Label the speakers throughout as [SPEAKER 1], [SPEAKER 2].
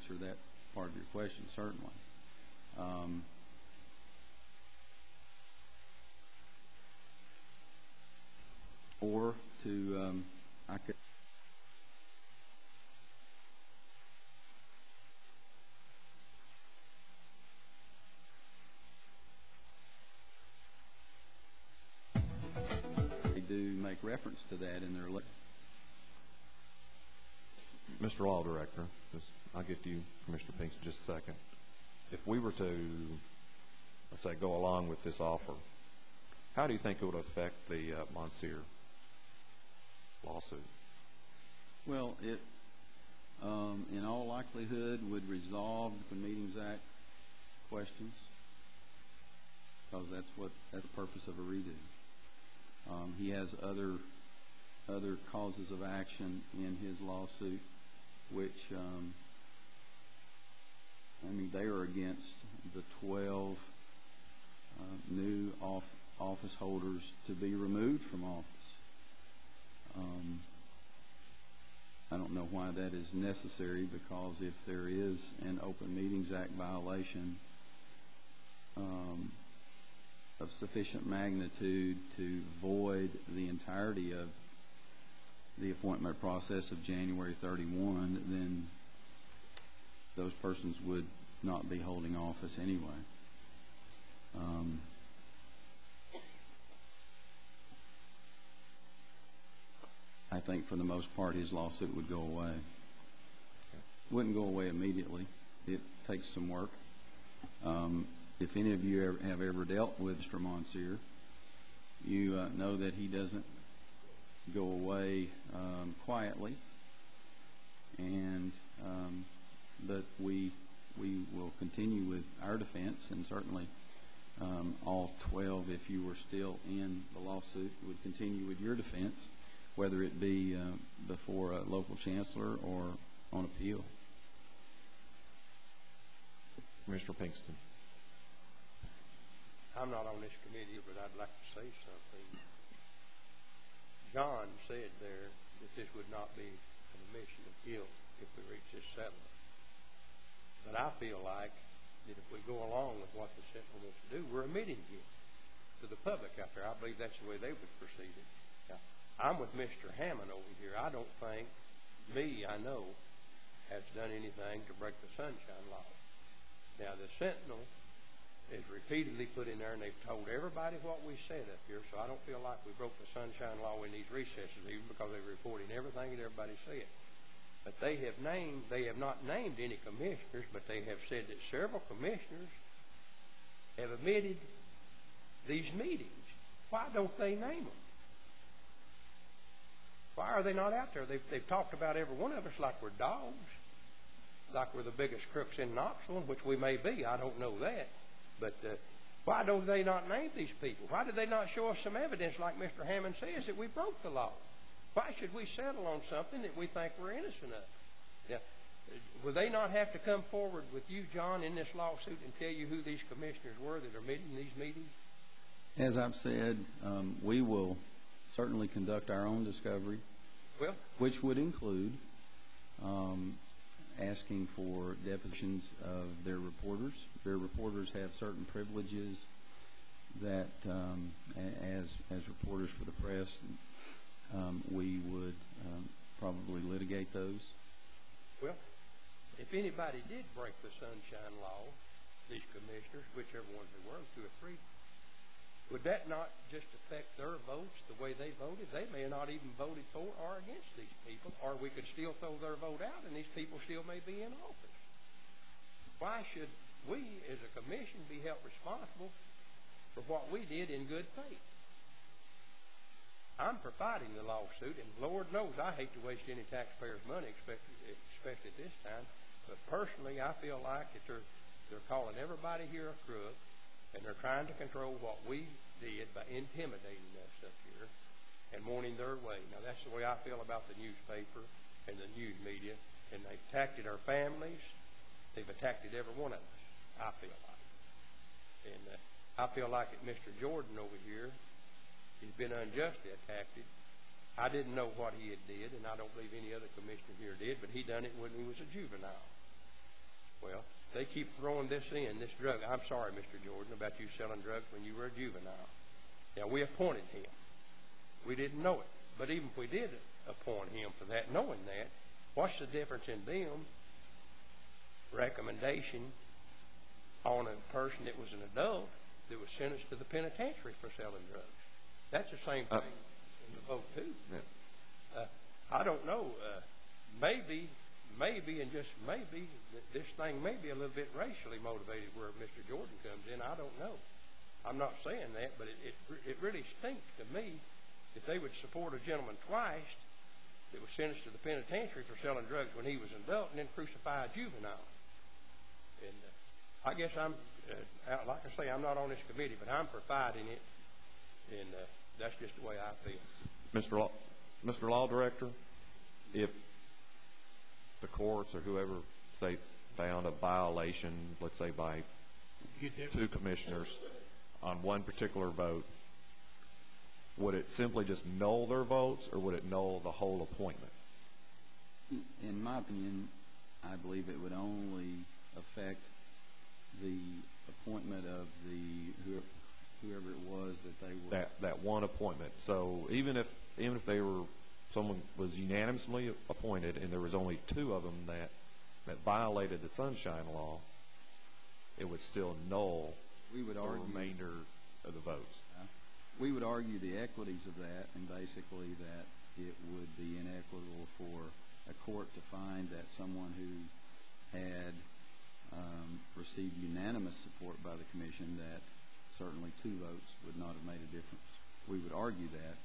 [SPEAKER 1] answer that part of your question, certainly. Or to, I could make reference to that in their letter.
[SPEAKER 2] Mr. Law Director, I'll get to you, Commissioner Pinks, in just a second. If we were to, let's say, go along with this offer, how do you think it would affect the Monsieur lawsuit?
[SPEAKER 1] Well, it, in all likelihood, would resolve the Meetings Act questions, because that's the purpose of a redo. He has other causes of action in his lawsuit, which I mean, they are against the 12 new office holders to be removed from office. I don't know why that is necessary, because if there is an Open Meetings Act violation of sufficient magnitude to void the entirety of the appointment process of January 31, then those persons would not be holding office anyway. I think for the most part his lawsuit would go away. Wouldn't go away immediately. It takes some work. If any of you have ever dealt with Mr. Monsieur, you know that he doesn't go away quietly, and but we will continue with our defense, and certainly all 12, if you were still in the lawsuit, would continue with your defense, whether it be before a local chancellor or on appeal.
[SPEAKER 2] Mr. Pinkston.
[SPEAKER 3] I'm not on this committee, but I'd like to say something. John said there that this would not be an admission of guilt if we reach this settlement. But I feel like that if we go along with what the Sentinel wants to do, we're admitting guilt to the public out there. I believe that's the way they would proceed it. Now, I'm with Mr. Hammond over here. I don't think I know, has done anything to break the Sunshine Law. Now, the Sentinel is repeatedly put in there, and they've told everybody what we said up here, so I don't feel like we broke the Sunshine Law in these recesses, even because they're reporting everything that everybody said. But they have not named any commissioners, but they have said that several commissioners have omitted these meetings. Why don't they name them? Why are they not out there? They've talked about every one of us like we're dogs, like we're the biggest crooks in Knoxville, which we may be. I don't know that. But why don't they not name these people? Why did they not show us some evidence, like Mr. Hammond says, that we broke the law? Why should we settle on something that we think we're innocent of? Now, will they not have to come forward with you, John, in this lawsuit and tell you who these commissioners were that are meeting these meetings?
[SPEAKER 1] As I've said, we will certainly conduct our own discovery, which would include asking for depositions of their reporters. Their reporters have certain privileges that, as reporters for the press, we would probably litigate those.
[SPEAKER 3] Well, if anybody did break the Sunshine Law, these commissioners, whichever ones they were, 2 or 3, would that not just affect their votes the way they voted? They may not even voted for or against these people, or we could still throw their vote out and these people still may be in office. Why should we, as a commission, be held responsible for what we did in good faith? I'm for fighting the lawsuit, and Lord knows I hate to waste any taxpayers' money, especially at this time. But personally, I feel like that they're calling everybody here a crook, and they're trying to control what we did by intimidating us up here and wanting their way. Now, that's the way I feel about the newspaper and the news media, and they've attacked our families. They've attacked every one of us, I feel like. And I feel like that Mr. Jordan over here, he's been unjustly attacked. I didn't know what he had did, and I don't believe any other commissioner here did, but he done it when he was a juvenile. Well, they keep throwing this drug. I'm sorry, Mr. Jordan, about you selling drugs when you were a juvenile. Now, we appointed him. We didn't know it. But even if we did appoint him for that, knowing that, what's the difference in them recommendation on a person that was an adult that was sentenced to the penitentiary for selling drugs? That's the same thing in the vote, too.
[SPEAKER 2] Yeah.
[SPEAKER 3] I don't know. Maybe, and just maybe, this thing may be a little bit racially motivated where Mr. Jordan comes in. I don't know. I'm not saying that, but it really stinks to me if they would support a gentleman twice that was sentenced to the penitentiary for selling drugs when he was an adult and then crucify a juvenile. And I guess I'm, like I say, I'm not on this committee, but I'm for fighting it, and that's just the way I feel.
[SPEAKER 2] Mr. Law Director, if the courts or whoever, say, found a violation, let's say by two commissioners on one particular vote, would it simply just null their votes, or would it null the whole appointment?
[SPEAKER 1] In my opinion, I believe it would only affect the appointment of whoever it was that they were.
[SPEAKER 2] That one appointment. So even if someone was unanimously appointed and there was only two of them that violated the Sunshine Law, it would still null the remainder of the votes.
[SPEAKER 1] We would argue the equities of that, and basically that it would be inequitable for a court to find that someone who had received unanimous support by the commission, that certainly two votes would not have made a difference. We would argue that.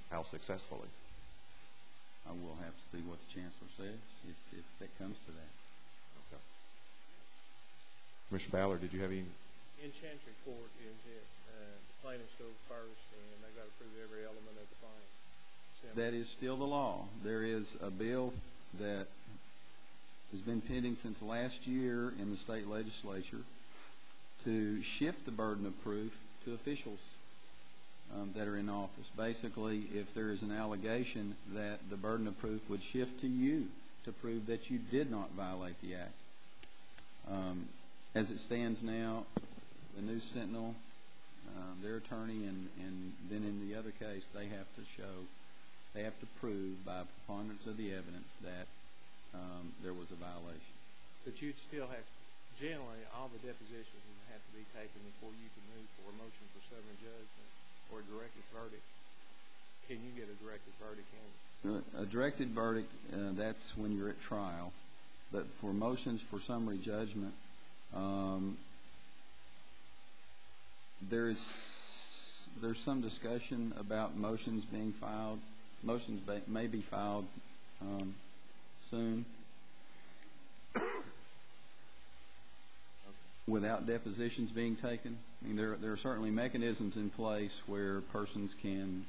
[SPEAKER 2] How successfully?
[SPEAKER 1] I will have to see what the chancellor says if that comes to that.
[SPEAKER 2] Okay. Commissioner Ballard, did you have any?
[SPEAKER 4] In Chancery Court, is it the plaintiffs go first and they've got to prove every element of the claim?
[SPEAKER 1] That is still the law. There is a bill that has been pending since last year in the state legislature to shift the burden of proof to officials that are in office. Basically, if there is an allegation, that the burden of proof would shift to you to prove that you did not violate the act. As it stands now, the News Sentinel, their attorney, and then in the other case, they have to prove by preponderance of the evidence that there was a violation.
[SPEAKER 4] But you'd still have, generally, all the depositions would have to be taken before you can move for a motion for summary judgment or a directed verdict. Can you get a directed verdict?
[SPEAKER 1] A directed verdict, that's when you're at trial. But for motions for summary judgment, there's some discussion about motions being filed. Motions may be filed soon without depositions being taken. I mean, there are certainly mechanisms in place where persons can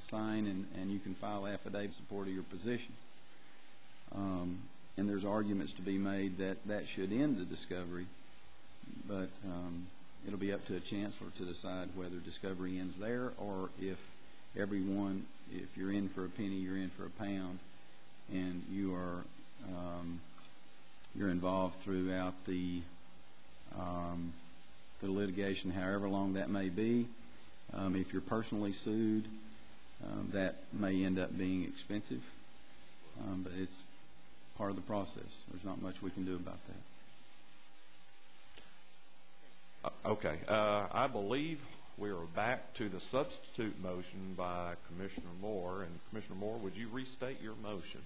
[SPEAKER 1] sign and you can file affidavits in support of your position. And there's arguments to be made that should end the discovery, but it'll be up to a chancellor to decide whether discovery ends there, or if you're in for a penny, you're in for a pound, and you're involved throughout the litigation, however long that may be. If you're personally sued, that may end up being expensive, but it's part of the process. There's not much we can do about that.
[SPEAKER 2] Okay. I believe we are back to the substitute motion by Commissioner Moore. And Commissioner Moore, would you restate your motion,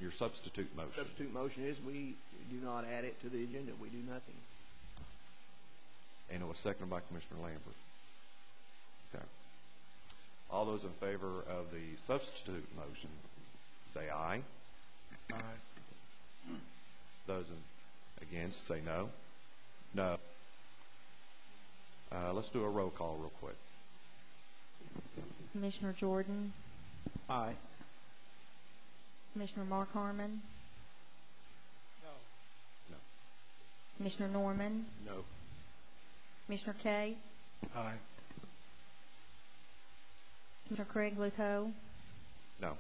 [SPEAKER 2] your substitute motion?
[SPEAKER 5] Substitute motion is we do not add it to the agenda. We do nothing.
[SPEAKER 2] And it was seconded by Commissioner Lambert. Okay. All those in favor of the substitute motion, say aye. Aye. Those against, say no. No. Let's do a roll call real quick.
[SPEAKER 6] Commissioner Jordan?
[SPEAKER 5] Aye.
[SPEAKER 6] Commissioner Mark Harmon?
[SPEAKER 3] No.
[SPEAKER 2] No.
[SPEAKER 6] Commissioner Norman?
[SPEAKER 3] No.
[SPEAKER 6] Commissioner Kay?
[SPEAKER 5] Aye.
[SPEAKER 6] Commissioner Craig Luco?
[SPEAKER 2] No.